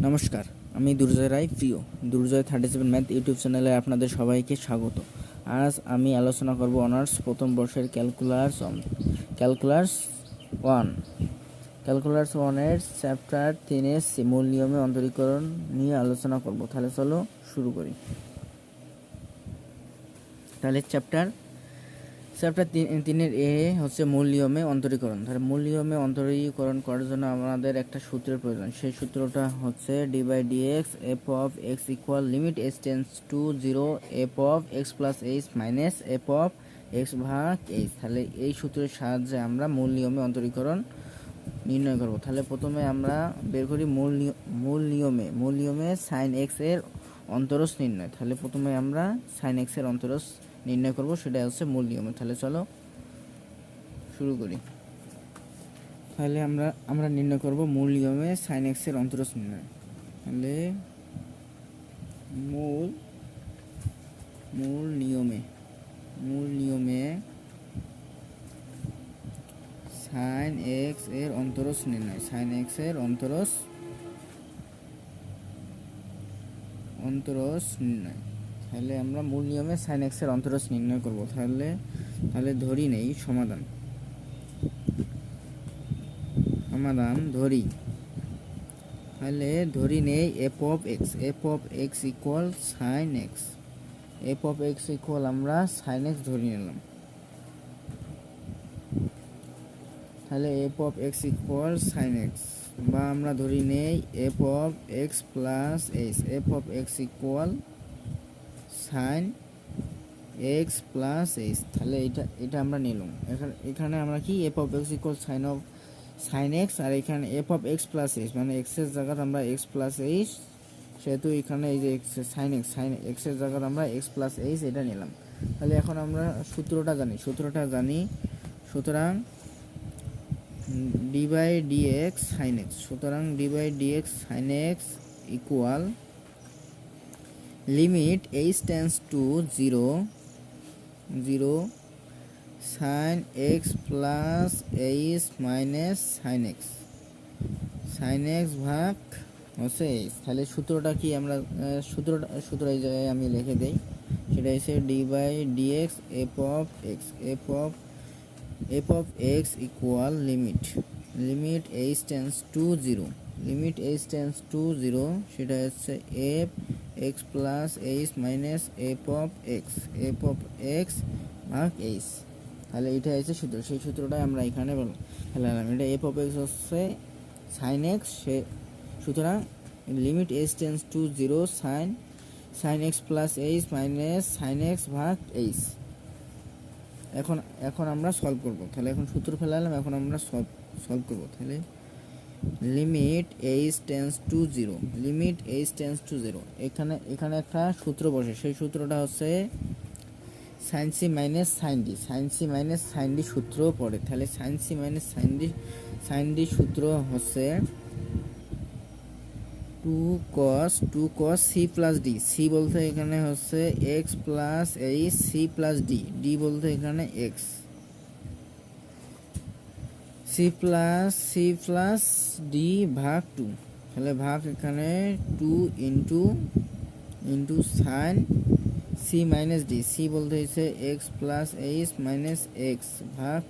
নমস্কার, আমি দুর্জয় রায়, প্রিয় দুর্জয় 37 ম্যাথ ইউটিউব চ্যানেলে আপনাদের সবাইকে স্বাগত। আজ আমি আলোচনা করব অনার্স প্রথম বর্ষের ক্যালকুলাস 1 এর চ্যাপ্টার 3-এর মূল নিয়মে অন্তরীকরণ নিয়ে আলোচনা করব। তাহলে চলো শুরু করি। তাহলে চ্যাপ্টার 3-এর এ হচ্ছে মূল নিয়মে অন্তরীকরণ। তাহলে মূল নিয়মে অন্তরীকরণ করার জন্য আমাদের একটা সূত্রের প্রয়োজন। সেই সূত্রটা হচ্ছে d/dx f of x equal limit h tends to 0 f of x plus h minus f of x ভাগ h। তাহলে এই সূত্রের সাহায্যে আমরা মূল নিয়মে অন্তরীকরণ নির্ণয় করব। তাহলে প্রথমে আমরা বের করি মূল নিয়মে sin x এর অন্তরজ নির্ণয়। তাহলে প্রথমে আমরা sin x এর অন্তরজ নির্ণয় করব, সেটা হচ্ছে মূল নিয়মে। তাহলে চলো শুরু করি। তাহলে আমরা নির্ণয় করব মূল নিয়মে sin x এর অন্তরজ নির্ণয়। তাহলে মূল নিয়মে sin x এর অন্তরজ নির্ণয়। sin x এর অন্তরজ নির্ণয়। তাহলে আমরা মূল নিয়মে sin x এর অন্তরজ নির্ণয় করব। তাহলে ধরি নেই সমাধান ধরি। তাহলে ধরি নেই f of x equal sin x। f of x equal আমরা sin x ধরে নিলাম। তাহলে f of x equal sin x, বা আমরা ধরি নেই f of x plus h। f of x equal sin x plus h। তাহলে এটা আমরা নিলাম। এখানে আমরা কি f of x equal sin x, আর এখানে f of x plus h, মানে x এর জায়গায় আমরা x plus h, সেহেতু এখানে এই যে sin x এর জায়গায় আমরা x plus h এটা নিলাম। তাহলে এখন আমরা সূত্রটা জানি। সুতরাং d/dx sin x, সুতরাং d/dx sin x equal limit h tends to 0 sin x plus h minus sin x ভাগ হচ্ছে h। তাহলে সূত্রটা কি, আমরা সূত্র এই জায়গায় আমি লিখে দেই। সেটা হচ্ছে d/dx f of x equal limit h tends to 0 সেটা হচ্ছে f x plus h minus f of x ভাগ h। তাহলে এটা হচ্ছে সূত্র, সেই সূত্রটাই আমরা এখানে ফেলালাম। এটা f of x হচ্ছে sin x, সুতরাং limit h tends to 0 sin x plus h minus sin x ভাগ h। এখন আমরা সলভ করব। তাহলে এখন সূত্র ফেলালাম, এখন আমরা সলভ করব। তাহলে লিমিট h tends to 0 এখানে একটা সূত্র বসে। সেই সূত্রটা হচ্ছে sin c minus sin d সূত্র পড়ে। তাহলে sin c minus sin d সূত্র হচ্ছে 2 cos c plus d। c বলতে এখানে হচ্ছে x plus h, c plus d বলতে এখানে x, c plus d ভাগ 2। তাহলে ভাগ এখানে 2 into sin c minus d। c বলতে হচ্ছে x plus h minus x ভাগ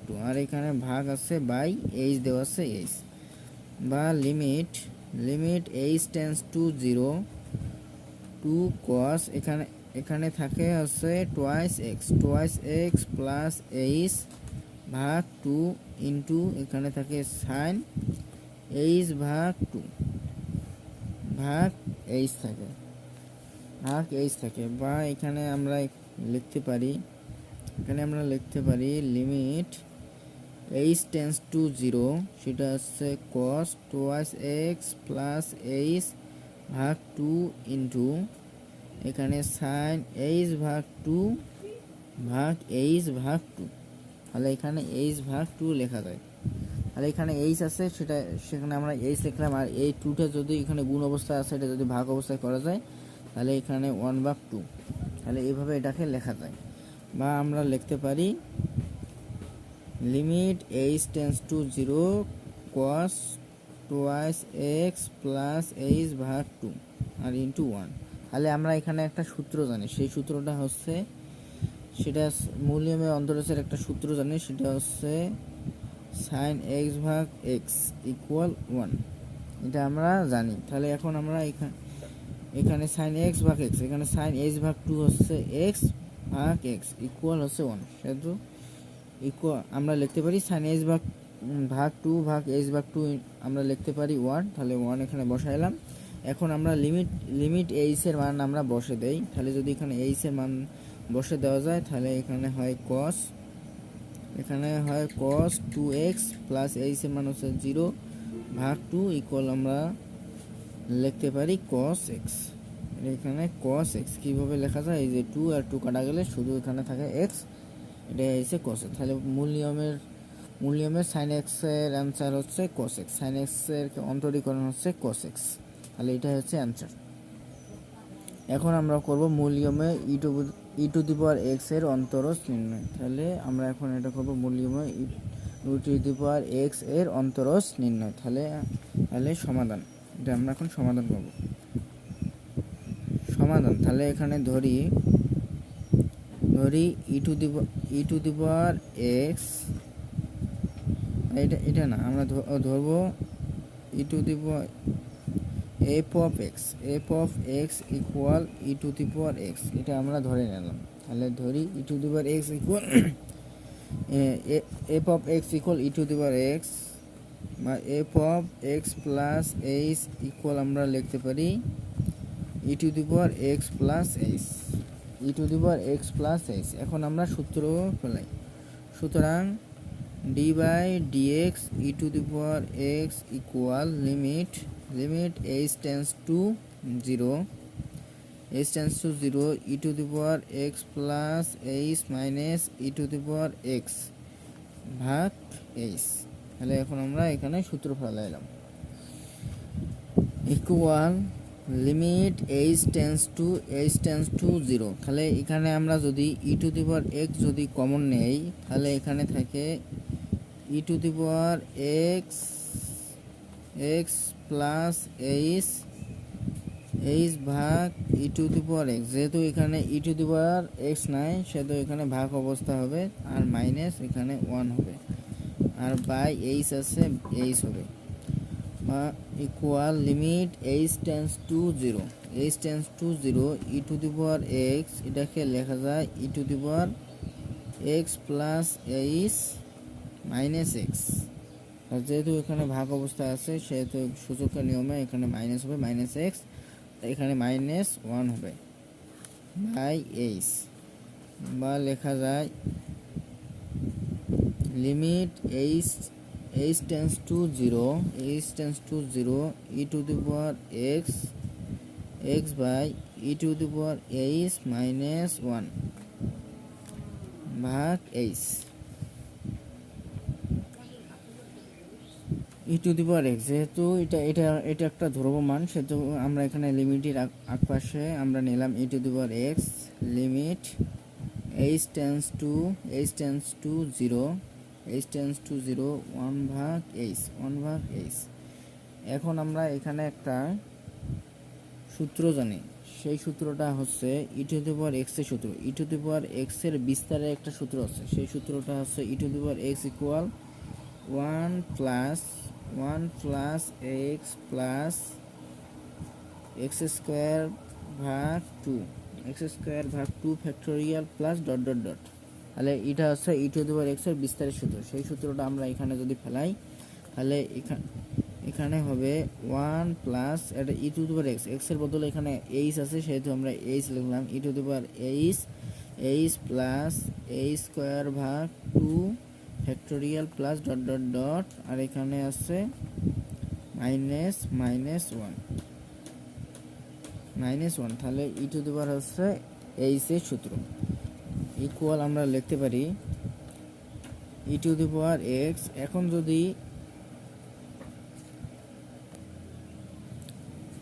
2, আর এখানে ভাগ আছে বাই h দেওয়া আছে h, বা limit h tends to 0 2 cos এখানে থাকে হচ্ছে twice x plus h ভাগ 2 ইন্টু এখানে থাকে sin h ভাগ 2 ভাগ h থাকে, বা এখানে আমরা লিখতে পারি লিমিট h tends to 0 সেটা হচ্ছে cos twice x plus h ভাগ 2 ইন্টু এখানে sin h ভাগ 2 ভাগ h ভাগ 2। তাহলে এখানে h ভাগ 2 লেখা যায়। তাহলে এখানে h আছে, সেখানে আমরা h লিখলাম, আর এই 2টা যদি এখানে গুণ অবস্থায় আছে, এটা যদি ভাগ অবস্থায় করা যায় তাহলে এখানে 1/2। তাহলে এইভাবে এটাকে লেখা যায়। বা আমরা লিখতে পারি limit h tends to 0 cos twice x plus H ভাগ 2 আর ইন্টু 1। তাহলে আমরা এখানে একটা সূত্র জানি, সেই সূত্রটা হচ্ছে, সেটা মূল নিয়মে অন্তরসের একটা সূত্র জানি, সেটা হচ্ছে সাইন এক্স ভাগ এক্স ইকুয়াল 1। এটা আমরা জানি। তাহলে এখন আমরা এখানে সাইন এক্স ভাগ এক্স, এখানে সাইন এইচ ভাগ 2 হচ্ছে এক্স ভাগ এক্স ইকুয়াল হচ্ছে 1। সেহেতু ইকুয়াল আমরা লিখতে পারি সাইন এইচ ভাগ 2 ভাগ এইচ ভাগ 2 আমরা লিখতে পারি 1। তাহলে 1 এখানে বসাইলাম। এখন আমরা লিমিট এইচ এর মান আমরা বসে দেই। তাহলে যদি এখানে এইচ এর মান বসে দেওয়া যায়, তাহলে এখানে হয় cos 2x প্লাস এইচ এর মান হচ্ছে 0 ভাগ 2 ইকুয়াল আমরা লিখতে পারি cos x। এখানে cos x কিভাবে লেখা যায়, এই যে 2 আর 2 কাটা গেলে শুধু এখানে থাকে x, এটা হচ্ছে cos x। তাহলে মূল নিয়মের sin x এর অ্যান্সার হচ্ছে cos x, sin x এর অন্তরীকরণ হচ্ছে cos x। তাহলে এটা হচ্ছে অ্যান্সার। এখন আমরা করব মূল নিয়মে ই টু দি পাওয়ার x এর অন্তরজ নির্ণয়। তাহলে আমরা এখন এটা করব মূল নিয়মে ই টু দি পাওয়ার x এর অন্তরজ নির্ণয়। তাহলে সমাধান, এটা আমরা এখন সমাধান করব। তাহলে এখানে ধরি e to the power x, এটা না, আমরা ধরবো e to the power f of x equal e to the power x, এটা আমরা ধরে নিলাম। তাহলে ধরি e to the power x equal f of x equal e to the power x বা f of x plus h equal আমরা লিখতে পারি e to the power x plus h। এখন আমরা সূত্র ফেলাই। সুতরাং d by dx e to the power x equal limit h tends to 0 e to the power x plus h minus e to the power x ভাগ h। তাহলে এখন আমরা এখানে সূত্র ফেলাইলাম, equal limit h tends to 0। তাহলে এখানে আমরা যদি e to the power x যদি কমন নেই, তাহলে এখানে থাকে e to the power x plus h ভাগ e to the power x। যেহেতু এখানে e to the power x নাই, সেহেতু এখানে ভাগ অবস্থা হবে, আর মাইনাস এখানে 1 হবে, আর বাই h আছে, h হবে, বা equal limit h tends to 0 e to the power x, এটাকে লেখা যায় e to the power x plus h minus x. আর যেহেতু এখানে ভাগ অবস্থা আছে, সেহেতু সূচকের নিয়মে এখানে মাইনাস হবে, মাইনাস এক্স, এখানে মাইনাস 1 হবে বাই এইচ, বা লেখা যায় limit h tends to 0 e to the power x by e to the power h minus 1 ভাগ h E to the power x. যেহেতু এটা একটা ধ্রুবমান, সেহেতু আমরা এখানে লিমিটের আকপাশে আমরা নিলাম e to the power x, limit h tends to 0 1 ভাগ h। এখন আমরা এখানে একটা সূত্র জানি, সেই সূত্রটা হচ্ছে e to the power x এর সূত্র। ই টু দি পাওয়ার এক্স এর বিস্তারের একটা সূত্র আছে, সেই সূত্রটা হচ্ছে e to the power x equal 1 plus x plus x square ভাগ 2 factorial plus dot dot dot. তাহলে এটা হচ্ছে e to the power x এর বিস্তারের সূত্র। সেই সূত্রটা আমরা এখানে যদি ফেলাই, তাহলে এখানে হবে 1 প্লাস এটা ই টু দি পাওয়ার এক্স এর বদলে এখানে এইচ আছে, সেহেতু আমরা এইচ লিখলাম e to the power h plus h square ভাগ 2 factorial plus dot dot dot, আর এখানে আছে মাইনাস 1। তাহলে ই টু দি পাওয়ার হচ্ছে এইচ এর সূত্র, ইকুয়াল আমরা লিখতে পারি e to the power x.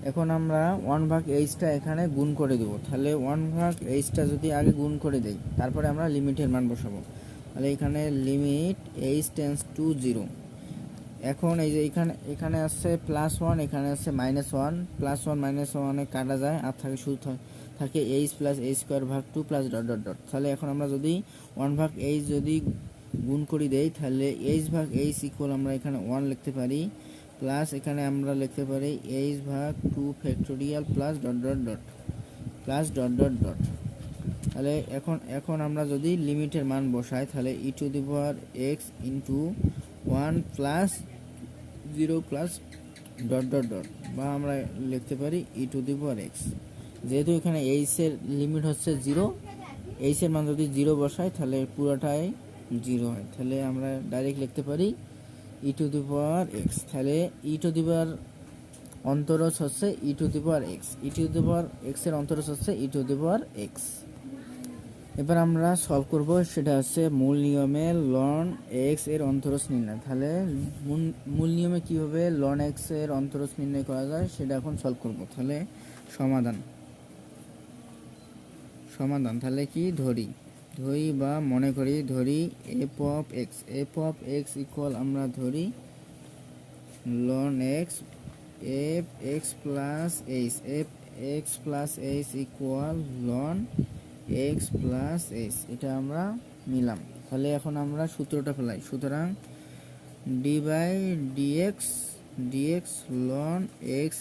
এখন আমরা 1 ভাগ এইচটা এখানে গুণ করে দেব। তাহলে 1 ভাগ এইচটা যদি আগে গুণ করে দেই, তারপরে আমরা লিমিটের মান বসাবো। তাহলে এখানে লিমিট h tends to 0। এখন এই যে এখানে আছে +1, এখানে আছে -1, +1 -1 কাটা যায়, আর থাকে শুধু থাকে h + h² ভাগ 2 প্লাস ডট ডট ডট। তাহলে এখন আমরা যদি 1 ভাগ h যদি গুণ করে দেই, তাহলে h ভাগ h ইকুয়াল আমরা এখানে 1 লিখতে পারি, প্লাস এখানে আমরা লিখতে পারি h ভাগ 2 factorial plus dot dot dot plus dot dot dot. তাহলে এখন আমরা যদি লিমিটের মান বসাই, তাহলে e⁴x into 1 plus 0 plus dot dot dot, বা আমরা লিখতে পারি e⁴x। যেহেতু এখানে h এর লিমিট হচ্ছে 0, h এর মান যদি 0 বসাই তাহলে পুরোটাই 0 হয়, তাহলে আমরা ডাইরেক্ট লিখতে পারি e⁴x। তাহলে অন্তরজ হচ্ছে e⁴x, e⁴x এর অন্তরজ হচ্ছে e⁴x। এবার আমরা সলভ করব, সেটা হচ্ছে মূল নিয়মে ln x এর অন্তরজ নির্ণয়। তাহলে মূল নিয়মে কিভাবে ln x এর অন্তরজ নির্ণয় করা যায় সেটা এখন সলভ করব। তাহলে সমাধান তাহলে কি ধরি বা মনে করি f of x ইকুয়াল আমরা ধরি ln x f(x plus h), f(x plus h) equal ln x plus h, এটা আমরা নিলাম। তাহলে এখন আমরা সূত্রটা ফেলাই, সুতরাং d/dx ln x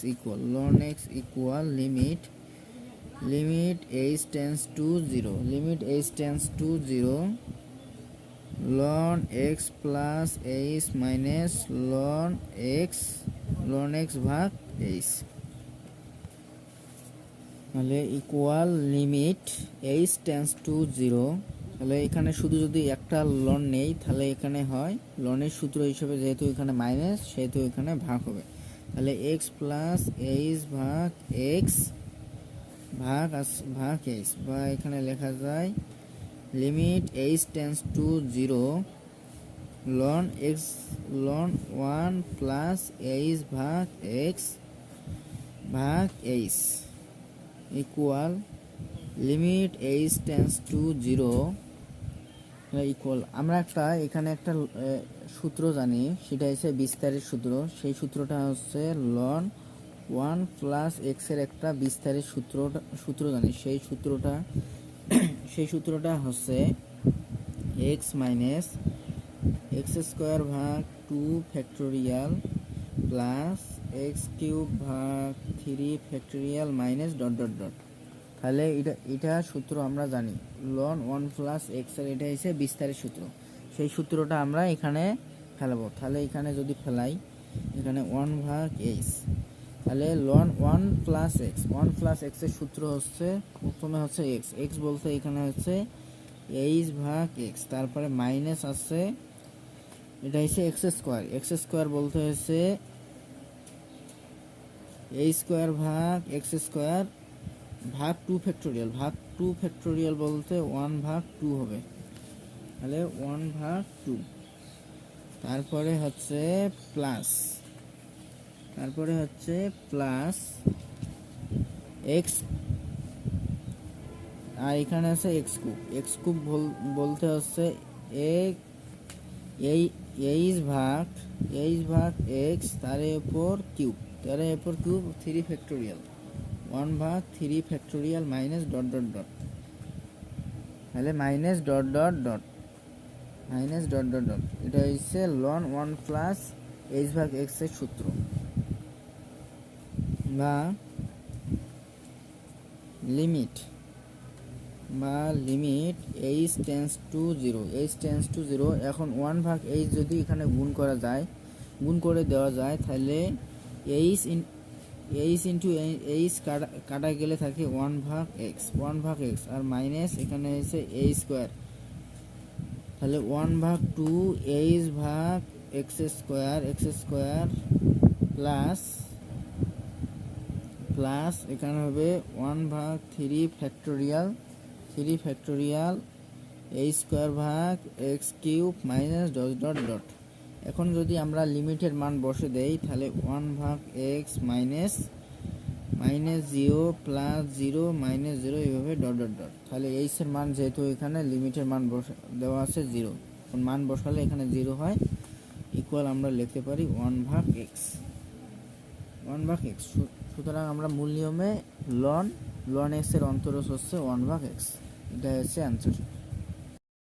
equal limit h tends to 0 ln x plus h minus ln x ভাগ h, তাহলে equal limit h tends to 0। তাহলে এখানে শুধু যদি একটা লন নেই, তাহলে এখানে হয় লনের সূত্র হিসেবে, যেহেতু এখানে মাইনাস সেহেতু এখানে ভাগ হবে। তাহলে x প্লাস h ভাগ x ভাগ h, বা এখানে লেখা যায় limit h tends to 0 ln 1 plus h ভাগ x ভাগ h equal limit h tends to 0 equal. আমরা এখানে একটা সূত্র জানি, সেটা হচ্ছে বিস্তারের সূত্র। সেই সূত্রটা হচ্ছে ln 1 প্লাস x এর একটা বিস্তারের সূত্র জানি। সেই সূত্রটা হচ্ছে x মাইনাস x² ভাগ 2 ফ্যাক্টোরিয়াল প্লাস x³ ভাগ 3 factorial minus dot dot dot. তাহলে এটা সূত্র আমরা জানি, ln 1 প্লাস x এর এটা হচ্ছে বিস্তারের সূত্র। সেই সূত্রটা আমরা এখানে ফেলাবো। তাহলে এখানে যদি ফেলাই, এখানে 1 ভাগ h, তাহলে ln 1 প্লাস x এর সূত্র হচ্ছে প্রথমে হচ্ছে x বলতে এখানে হচ্ছে h ভাগ x, তারপরে মাইনাস আছে এটা হচ্ছে x² বলতে হচ্ছে h² ভাগ x² ভাগ 2 ফ্যাক্টোরিয়াল বলতে 1 ভাগ 2 হবে, তাহলে 1 ভাগ 2, তারপরে হচ্ছে প্লাস x, আর এখানে আছে x³ বলতে হচ্ছে h ভাগ x তার উপর কিউব 3 ফ্যাক্টোরিয়াল 1 ভাগ 3 factorial minus dot dot dot, তাহলে মাইনাস ডট ডট ডট এটা হচ্ছে ln 1 প্লাস h ভাগ x এর সূত্র, বা লিমিট h টেন্ডস টু 0। এখন 1 ভাগ h যদি এখানে গুণ করে দেওয়া যায়, তাহলে h ইন্টু h কাটা গেলে থাকে 1 ভাগ x, আর মাইনাস এখানে হচ্ছে h², তাহলে 1 ভাগ 2 h ভাগ x² প্লাস এখানে হবে 1 ভাগ 3 ফ্যাক্টোরিয়াল h² ভাগ x³ minus dot dot dot. এখন যদি আমরা লিমিটের মান বসে দেই, তাহলে 1 ভাগ x মাইনাস 0 প্লাস 0 মাইনাস 0 এইভাবে ডট ডট ডট। তাহলে h এর মান, যেহেতু এখানে লিমিটের মান দেওয়া আছে 0, মান বসালে এখানে 0 হয়, ইকুয়াল আমরা লিখতে পারি 1/x। সুতরাং আমরা মূল নিয়মে লন এক্স এর অন্তরজ হচ্ছে 1/x, এটা হচ্ছে অ্যান্সার।